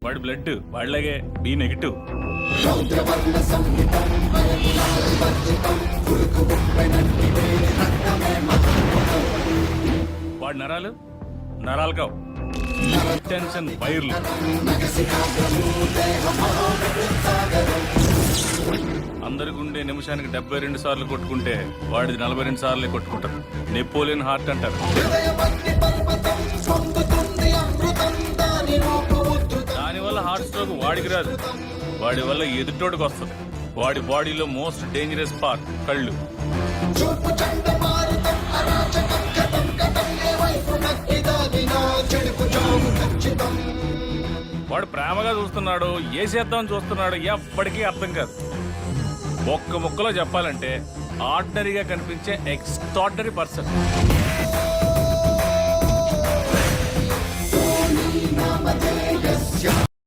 వాడి blood వాడిలాగే B negative. వాడి నరాలు నరాలు కావు, టెన్షన్ వైర్లు. అందరి గుండె నిమిషానికి 72 సార్లు కొట్టుకుంటే వాడిది 42 సార్లే కొట్టుకుంటారు. నెపోలియన్ హార్ట్ అంటారు. దానివల్ల హార్ట్ స్ట్రోక్ వాడికి రాదు, వాడి వల్ల ఎదుటోడికి వస్తుంది. వాడి బాడీలో మోస్ట్ డేంజరస్ పార్ట్ కళ్ళు. వాడు ప్రేమగా చూస్తున్నాడు, ఏ చేద్దామని చూస్తున్నాడు, ఎప్పటికీ అర్థం కాదు. ఒక్క ముక్కలో చెప్పాలంటే ఆర్డినరీగా కనిపించే ఎక్స్ట్రాడినరీ పర్సన్.